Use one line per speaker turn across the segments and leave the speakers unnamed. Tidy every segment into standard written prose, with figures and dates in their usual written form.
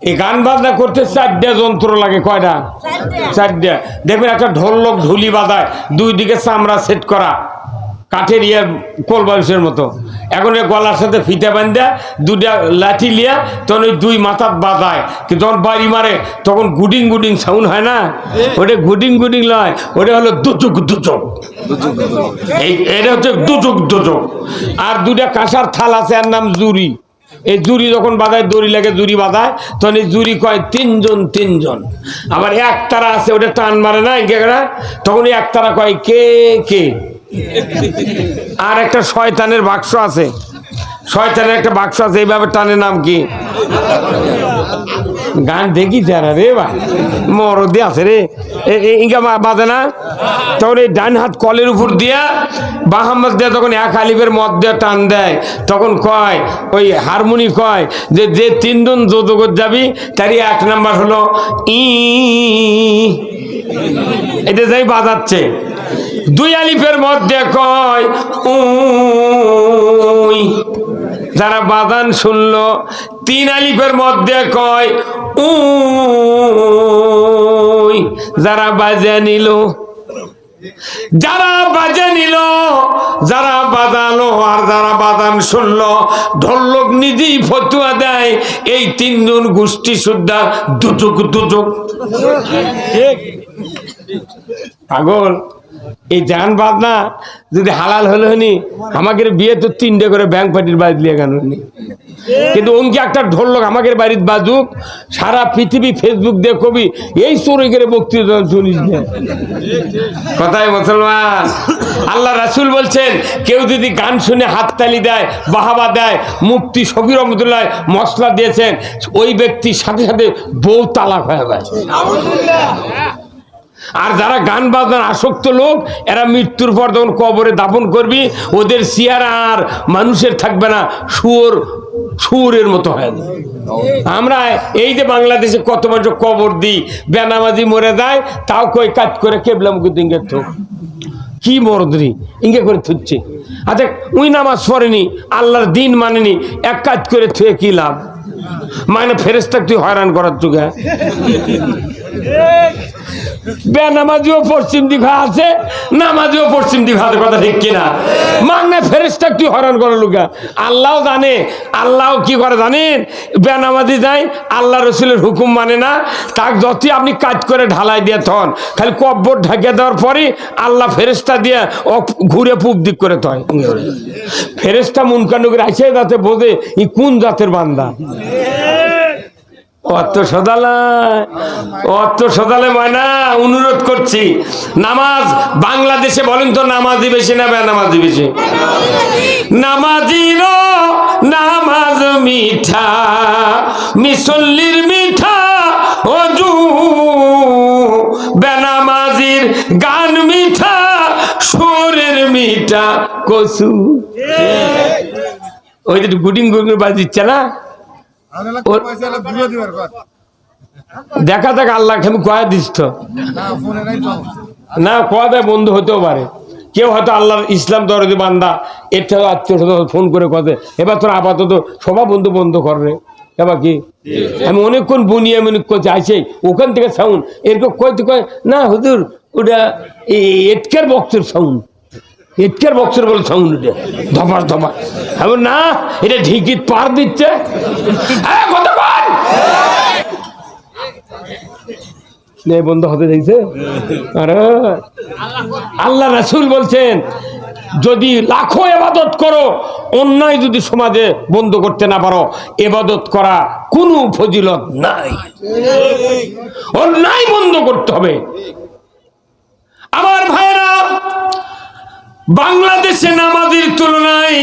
এই গান বাজনা করতে 4টা যন্ত্র লাগে। কয়টা? 4টা। দেখবেন একটা ঢোলক ঢুলি বাজায়, দুই দিকে চামড়া সেট করা, কাঠের কোলবালিশের মতো। এখন ওই গলার সাথে ফিতে বান্ধা দুটা লাঠি লিয়া তখন ওই দুই মাথার বাজায়, কিন্তু যখন বাড়ি মারে তখন গুডিং গুডিং সাউন্ড হয় না, ওটা গুডিং গুডিং লয়, ওটা হলো দুচুক দুচুক। এটা হচ্ছে দুচুক দুচুক। আর দুটা কাঁসার থাল আছে, এর নাম জুরি। এই জুরি যখন বাজায়, দড়ি লাগে জুরি বাজায়, তখন এই জুরি কয় 3 জন 3 জন। আবার একতারা আছে, ওটা টান মারে না ইংরেজরা, তখন একতারা কয় কে কে। আর একটা শয়তানের বাক্স আছে, শয়তানের একটা বাক্স আছে, এইভাবে টানের নাম কি? গান দেখি যারা রে ভাই, মরদে আছে রে, ইঙ্গা বাজে না। তখন এই ডান হাত কলের উপর দিয়া বাহাম্মাস দিয়া তখন এক আলিফের মদ দিয়ে টান দেয়, তখন কয় ওই হারমোনি কয় যে 3 জন যোজগত যাবি তারই 1 নাম্বার হলো ই, এটা যাই বাজাচ্ছে। 2 আলিফের মধ্যে কয় উই, যারা বাজান শুনলো। 3 আলিফের মধ্যে কয় উই, যারা বাজে নিল। যারা বাজে নিল, যারা বাজালো, আর যারা বাজান শুনলো, ঢোলক নিজেই ফতুয়া দেয় এই 3 জন গোষ্ঠী সুদ্ধা দুচুক দুচুক। পাগল, এই গান বাজনা যদি হালাল হলো হনি, আমাদের বিয়ে তো 3টে করে ব্যাংক পার্টির বাজলিয়ে গান হয়নি। কিন্তু অঙ্কি একটা ঢোলক আমাদের বাড়ির বাজুক, সারা পৃথিবী ফেসবুক দিয়ে কবি এই চোরে করে বক্তৃতা শুনিস না। কথায় মুসলমান, আল্লাহ রাসূল বলছেন কেউ যদি গান শুনে হাততালি দেয়, বাহাবা দেয়, মুফতি শফি রহমতুল্লাহ মশলা দিয়েছেন, ওই ব্যক্তির সাথে সাথে বউ তালাক হয়ে যায়। আর যারা গান বাজনার আসক্ত লোক, এরা মৃত্যুর পর যখন কবরে দাফন করবি, ওদের চেহারা আর মানুষের থাকবে না, শুয়োরের মতো হয়ে যাবে। আমরা এই যে বাংলাদেশে কত মানুষ কবর দিই, বেনামাজি মরে যায়, তাও কই কাজ করে কেবলা মুখে দিঙ্গে তো কি মরদরি ইঙ্গে করে থুচ্ছে। আচ্ছা উই নামাজ পড়েনি, আল্লাহর দিন মানেনি, এক কাজ করে থুয়ে কি লাভ? মানে ফেরেশতা তুই হয়রান করার চুকে। বেনামাজিও পশ্চিম দিকে আছে, নামাজিও পশ্চিম দিকে আছে, কথা ঠিক কিনা? মানে ফেরেশতা তুই হয়রান করার লোকা। আল্লাহ জানে, আল্লাহ কি করে জানেন? বেনামাজি যায়, আল্লাহ রসুলের হুকুম মানে না, তাক যতই আপনি কাজ করে ঢালাই দিয়ে থন, খালি কব্বর ঢাকিয়ে দেওয়ার পরই আল্লাহ ফেরেশতা দিয়ে ঘুরে পূব দিক করে থয়। ফেরেশতা মুনকান্ড করে আসে যাতে বোঝে ই কোন জাতের বান্দা। অর্থ সদালে ময়না, অনুরোধ করছি, নামাজ বাংলাদেশে বলেন তো নামাজি বেশি না বেনামাজি বেশি? নামাজির নামাজ মিঠা, মুসল্লির মিঠা ওযু, বেনামাজির গান মিঠা, সুরের মিঠা কসু। ওই যে গুডিং গুডিং বাজিচ্ছে না, দেখা যাক আল্লাহ আমি কয়া দিস তো না, কয়া দেয় বন্ধু হতেও পারে, কেউ হয়তো আল্লাহর ইসলাম দরদি বান্দা, এটা আত্মীয় ফোন করে কথা, এবার তোর আপাতত সবা বন্ধু বন্ধ করে এবার কি আমি অনেকক্ষণ বুনিয়া মনে করছি আইসে ওখান থেকে সাউন্ড এরকম কইতে কয় না হুজুর ওটা এটকের বক্সের সাউন্ড, এটকের বক্সের বলে সাউন্ড, ওটা ধপাস ধপাস। এমন না, এটা ঢিকিত পার দিচ্ছে। বন্ধ হতে দেখছে। আল্লাহ রাসূল বলছেন যদি লাখো ইবাদত করো, অন্যায় যদি সমাজে বন্ধ করতে না পারো, ইবাদত করা কোনো ফজিলত নাই। অন্যায় বন্ধ করতে হবে। আমার ভাইরা, বাংলাদেশে নামাজির তুলনায়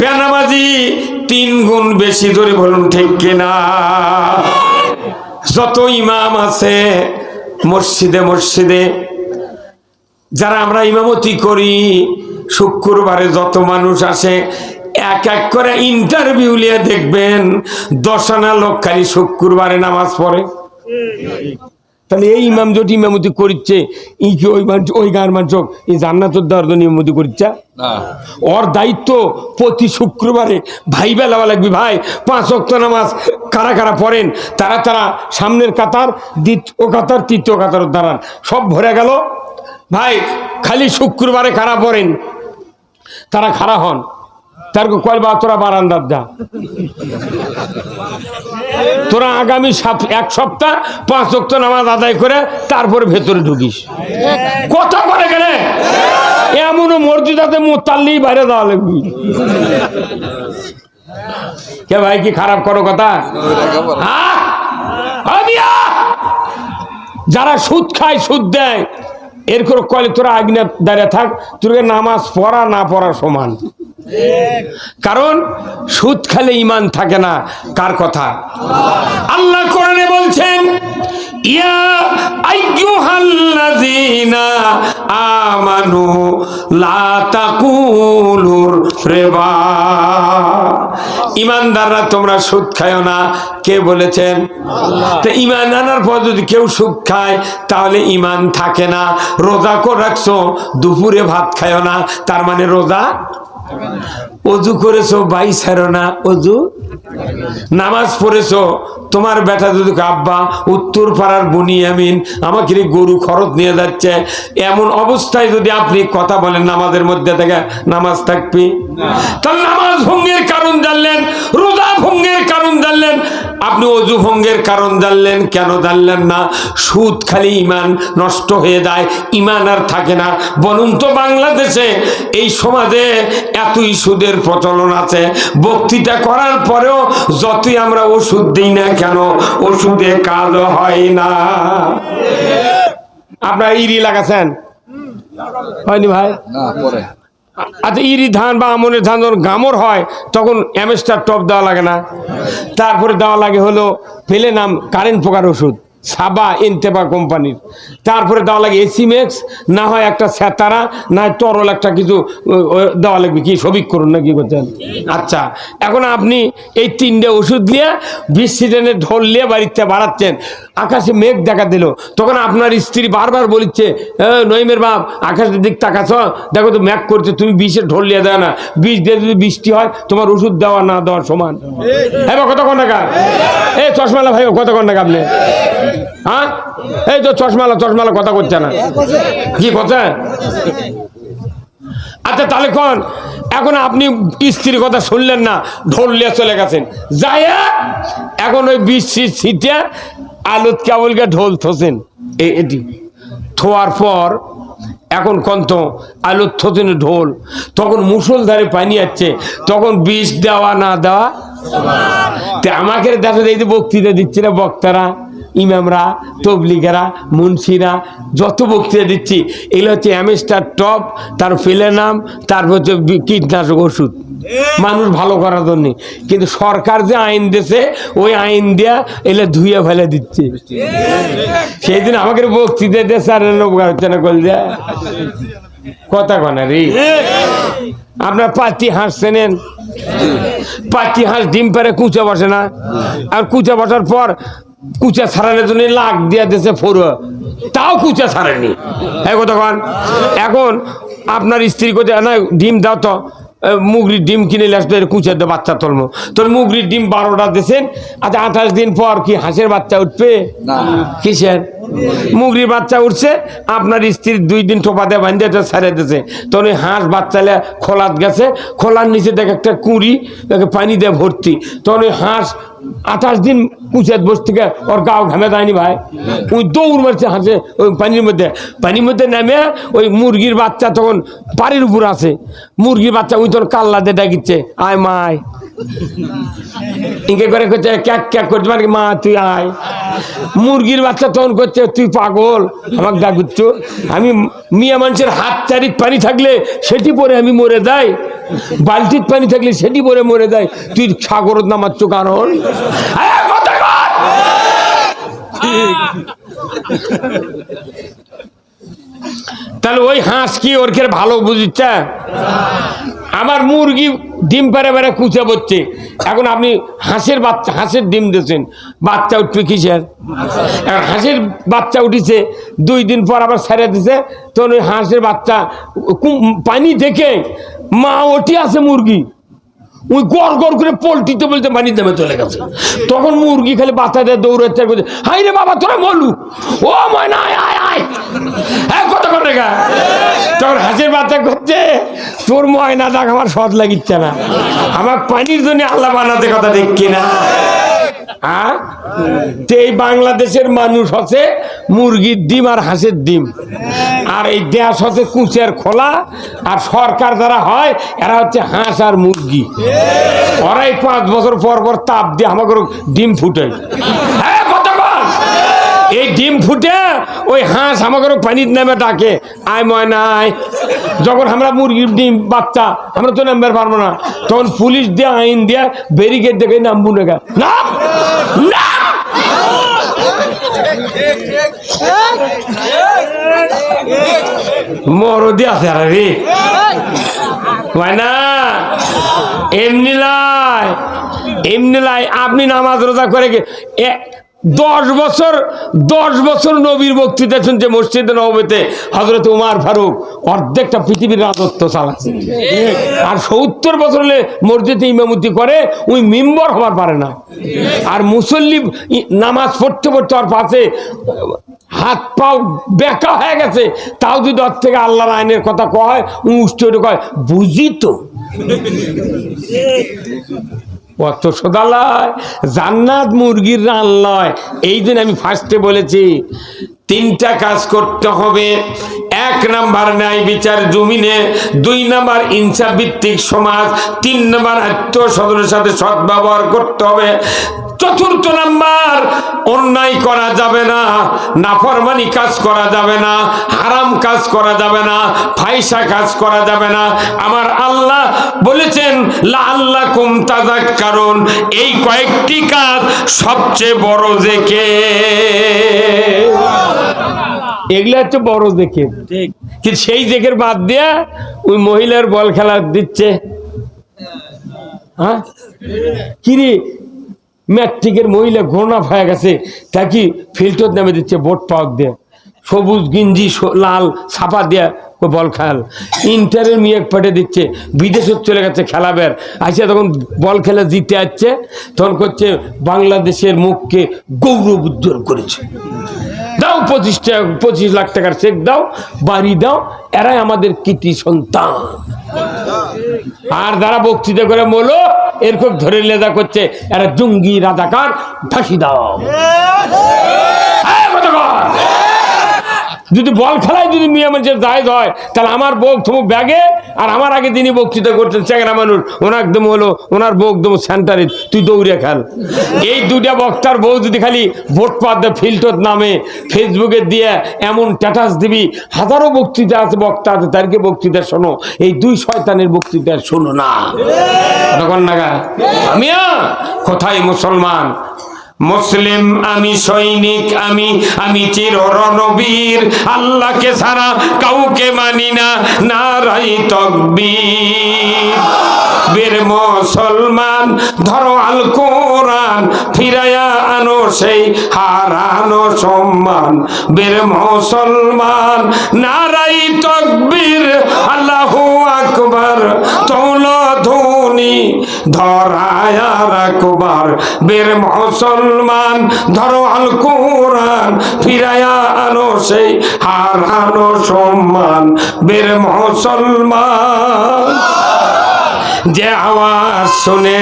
বেনামাজি 3 গুণ বেশি, ধরে বলুন ঠিক কিনা? যত ইমাম আছে মসজিদে মসজিদে, যারা আমরা ইমামতি করি, শুক্রবারে যত মানুষ আসে, এক এক করে ইন্টারভিউ নিয়ে দেখবেন 10 আনা লোক খালি শুক্রবারে নামাজ পড়ে। তাহলে এই ইমাম যেটি ইমামতি করছে ই কি ওই গাঁর মানুষ এই জান্নাতের দেওয়ার জন্য ইমামতি করছে ওর দায়িত্ব প্রতি শুক্রবারে ভাই বেলাওয়া লাগবে ভাই 5 ওয়াক্ত নামাজ কারা কারা পড়েন তারা সামনের কাতার দ্বিতীয় কাতার তৃতীয় কাতার দাঁড়ান সব ভরে গেল ভাই খালি শুক্রবারে কারা পড়েন তারা খাড়া হন তার কয় বা তোরা বারান্দার যা তোরা আগামী 1 সপ্তাহ 5 ওয়াক্ত নামাজ আদায় করে তারপরে ভেতরে ঢুকিস কথা করে গেলে এমনও মসজিদাতে মোতাল্লি বাইরে দেওয়া লাগবে কে ভাই কি খারাপ করো কথা যারা সুদ খায় সুদ দেয় এরকম কলে তোরা আগ্নে দাঁড়িয়ে থাক তোর নামাজ পড়া না পড়া সমান কারণ সুদ খেলে ঈমান থাকে না কার কথা আল্লাহ কোরআনে বলছেন ইয়া আইয়ুহাল্লাযীনা আমানু লা তাকুলুর রিবা ঈমানদাররা তোমরা সুদ খায়ো না কে বলেছেন আল্লাহ তো ঈমান আনার পর যদি কেউ সুদ খায় তাহলে ঈমান থাকে না রোজা করে রাখছো দুপুরে ভাত খায়ো না তার মানে রোজা ওযু করেছো ভাই ছাড়ো না ওযু নামাজ পড়েছো তোমার বেটা যদি আব্বা উত্তর পাড়ার বুনিয়ামিন আমাকে গরু খরচ নিয়ে যাচ্ছে এমন অবস্থায় যদি আপনি কথা বলেন নামাজের মধ্যে থেকে নামাজ থাকবে তাহলে নামাজ ভঙ্গের কারণ জানলেন রোজা ভঙ্গের কারণ জানলেন আপনি ওযু ভঙ্গের কারণ জানলেন কেন জানলেন না সুদ খালি ঈমান নষ্ট হয়ে যায় ঈমান আর থাকে না বলুন তো বাংলাদেশে এই সমাজে এতই সুদের প্রচলন আছে বক্তৃতা করার পরেও যতই আমরা ওষুধ দিই না কেন ওষুধে কাজ হয় না আপনারা ইরি লাগাছেন হয়নি ভাই না পরে আচ্ছা ইরি ধান বা আমনের ধান যখন গামর হয় তখন অ্যামেস্টার টপ দেওয়া লাগে না তারপরে দেওয়া লাগে হলো ফেলে নাম কারেন্ট পোকার ওষুধ সাবা ইনতেবা কোম্পানির তারপরে দেওয়া লাগে এসিমেক্স না হয় একটা স্যাতারা না হয় তরল একটা কিছু দেওয়া লাগবে কি সবিক করুন না কি করছেন আচ্ছা এখন আপনি এই 3টে ওষুধ নিয়ে 20 সিজনের ঢোল নিয়ে বাড়িতে বাড়াচ্ছেন আকাশে মেঘ দেখা দিল তখন আপনার স্ত্রী বারবার বলিচ্ছে নইমের বাপ আকাশের দিক তাকাছ দেখো তো মেঘ করছে তুমি 20-এর ঢোল নিয়ে দেয় না 20 দিয়ে যদি বৃষ্টি হয় তোমার ওষুধ দেওয়া না দেওয়ার সমান হ্যাঁ কতক্ষণ টাকা এই চশমালা ভাই কতক্ষণ টাকা আপনি হ্যাঁ এই তো চশমালা কথা করছে না কি কথা আচ্ছা তাহলে এখন আপনি স্ত্রীর কথা শুনলেন না ঢোল নিয়ে চলে গেছেন যাই এখন ওই 20 সিটে আলুত কেবলকে ঢোল থোছেন এটি থোয়ার পর এখন কন্ত আলুর থোছেন ঢোল তখন মুষলধারে পানি আসছে তখন বিষ দেওয়া না দেওয়া আমাকে দেখা যায় যে বক্তৃতা দিচ্ছে না বক্তারা ইমামরা তবলিগেরা মুন্সিরা যত বক্তৃতা দিচ্ছি এগুলো হচ্ছে অ্যামেস্টার টপ তার ফেলে নাম তারপর হচ্ছে কীটনাশক ওষুধ মানুষ ভালো করার জন্যে কিন্তু সরকার যে আইন দিয়েছে ওই আইন দেয়া এলে ধুয়ে ফেলে দিচ্ছে সেই দিন আমাকে বক্তৃতা দিয়েছে আর হচ্ছে না কল দেয়া কথা কনা রে আপনার পাতি হাঁস চেনেন পাতি হাঁস ডিম পারে কুচা বসে না আর কুচা বসার পর কুচা ছাড়ানোর জন্য লাখ দিয়া দিয়েছে ফরুয়া তাও কুচা ছাড়েনি এখন আপনার স্ত্রী কোথায় না ডিম দাও তো মুগরির ডিম কিনে আসতো কুচা দিয়ে বাচ্চা তুলবো তোর মুগরির ডিম 12টা দিয়েছেন আচ্ছা 28 দিন পর কি হাঁসের বাচ্চা উঠবে কিসের মুগরির বাচ্চা উঠছে আপনার স্ত্রীর 2 দিন টোপা দিয়ে বাঁধে ছাড়িয়ে দিয়েছে তখন ওই হাঁস বাচ্চালে খোলাত গেছে খোলার নিচে দেখে একটা কুঁড়ি পানি দিয়ে ভর্তি তখন ওই হাঁস 28 দিন কুচাত বসে থেকে ওর গাও ঘামে দেয়নি ভাই ওই দৌড় মারছে হাঁসে ওই পানির মধ্যে নেমে ওই মুরগির বাচ্চা তখন পাড়ির উপর আছে মুরগির বাচ্চা ওই তখন কাল্লা দিয়ে ডাকিচ্ছে আয় মায় ইনকে করে করছে ক্যাক ক্যাক করছে মানে মা তুই আয় মুরগির বাচ্চা তখন করছে তুই পাগল আমাকে ডাকুচ্ছ আমি মিয়া মানুষের হাত চারিক পানি থাকলে সেটি পরে আমি মরে যাই বালতির পানি থাকলে সেটি পরে মরে যায় তুই সাগরত নামাচ্ছ কারণ তাহলে ওই হাঁস কি ওর ভালো বুঝিচ্ছে আমার মুরগি ডিম পারে পারে কুচে পড়ছে। এখন আপনি হাঁসের বাচ্চা, হাঁসের ডিম দিয়েছেন, বাচ্চা উঠবে কিসের? এখন হাঁসের বাচ্চা উঠিছে, 2 দিন পর আবার ছেড়ে দিছে, তখন ওই হাঁসের বাচ্চা পানি থেকে মা ওঠে আছে মুরগি, ওই গড় গড় করে পোল্ট্রিতে বলতে পানির দামে চলে গেছে। তখন মুরগি খালি বাচ্চা দিয়ে দৌড়াচ্ছে, হাই রে বাবা তোরা বলু, ও ময়না আয় আয় আয়, হ্যাঁ কতক্ষণ রেখা। তখন হাঁসের বাচ্চা করছে, তোর ময়না দেখ আমার সদ লাগিচ্ছে না, আমার পানির জন্য আল্লাহ বানাতে, কথা ঠিক কিনা? এই বাংলাদেশের মানুষ হচ্ছে মুরগির ডিম আর হাঁসের ডিম, আর এই দেশ হচ্ছে কুচের খোলা, আর সরকার যারা হয় এরা হচ্ছে হাঁস আর মুরগি। ওরাই 5 বছর পর পর তাপ দিয়ে আমাকে ডিম ফুটে। হ্যাঁ কতক্ষণ এই ডিম ফুটে ওই হাঁস আমাকে পানির নামে ডাকে, আয় ময়না আয়। যখন আমরা মুরগির ডিম বাচ্চা আমরা তো নামবার পারবো না, তখন পুলিশ দিয়ে আইন দিয়ে ব্যারিকেড দেখে নামবো না, না না। মরদি আছে আর রে ময়না, এমনি লাই এমনি লাই। আপনি নামাজ রোজা করে 10 বছর নবীর বক্তৃতা শুনছে মসজিদে নববীতে, হযরত উমর ফারুক অর্ধেকটা পৃথিবীর রাজত্ব চালাচ্ছে, আর 70 বছর হলে মসজিদে ইমামতি করে, ওই মিম্বর হবার পারে না। আর মুসল্লি নামাজ পড়তে পড়তে ওর পাশে হাত পাও বেঁকা হয়ে গেছে, তাও যদি ওর থেকে আল্লাহর আইনের কথা কয়, উষ্টি কয় বুঝি তো। অত সোদালয় জান্নাত মুরগির রান্নায়। এই দিন আমি ফার্স্টে বলেছি 3টা কাজ করতে হবে। 1 নাম্বার ন্যায় বিচার জমিনে, 2 নাম্বার ইনসাফ ভিত্তিক সমাজ, 3 নাম্বার আত্মীয়-স্বজনের সাথে সৎ ব্যবহার করতে হবে, 4র্থ নাম্বার অন্যায় করা যাবে না, নাফরমানি কাজ করা যাবে না, হারাম কাজ করা যাবে না, ফাহিশা কাজ করা যাবে না। আমার আল্লাহ বলেছেন লাআল্লাকুম তাযাক্কারুন, এই কয়েকটি কাজ সবচেয়ে বড় জেকে। এগুলা হচ্ছে বড় জেকে, ঠিক। কিন্তু সেই জেকের বাদ দিয়া ওই মহিলার বল খেলা দিচ্ছে। হ্যাঁ কিরে, ম্যাট্রিকের মহিলা ঘোড়া হয়ে গেছে, তা কি ফিল্টার নামে দিচ্ছে, বোট পাওয়ার দিয়ে সবুজ গিঞ্জি লাল ছাপা দিয়ে বল খেল। ইন্টারের মেয়ে পেটে দিচ্ছে, বিদেশে চলে গেছে খেলাবের, আসে তখন বল খেলা জিতে আসছে, তখন করছে বাংলাদেশের মুখকে গৌরব উজ্জ্বল করেছে, দাও 25 লাখ টাকার চেক দাও, বাড়ি দাও, এরাই আমাদের কৃতি সন্তান। আর যারা বক্তৃতা করে বলো এরকম ধরে লেদা করছে, এরা জঙ্গি রাজাকার, ফাঁসি দাও। যদি বল খেলায় যদি মেয়ে মানুষের জায়েজ হয়, তাহলে আমার বউ থমু ব্যাগে, আর আমার আগে তিনি বক্তৃতা করছেন চ্যাংরা মানুষ, ওনার একদম হলো ওনার বউ একদম সেন্টারে, তুই দৌড়ে খেল। এই 2টা বক্তার বউ যদি খালি ভোট পাত ফিল্টার নামে ফেসবুকে দিয়ে এমন স্ট্যাটাস দিবি, হাজারো বক্তৃতা আছে, বক্তা আছে, তাদেরকে বক্তৃতা শোনো, এই 2 শয়তানের বক্তৃতা শোনো না। তখন নাগা আমিয়া কোথায় মুসলমান, মুসলিম আমি, সৈনিক আমি চির রণবীর, আল্লাহকে ছাড়া কাউকে মানি না, নারাই তাকবীর। বীর মুসলমান ধরো আল কোরআন, ফিরায়া আনো সেই হারানো সম্মান। বীর মুসলমান নারাই তাকবীর, আল্লাহু আকবার, তৌলা ধ্বনি ধরায়া রাখবার। বীর মুসলমান ধরো আল কোরআন, ফিরায়া আনো সেই হারানো সম্মান। বীর মুসলমান যে আওয়াজ শুনে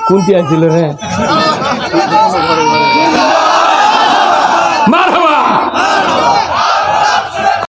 কোনটি আছিল রে?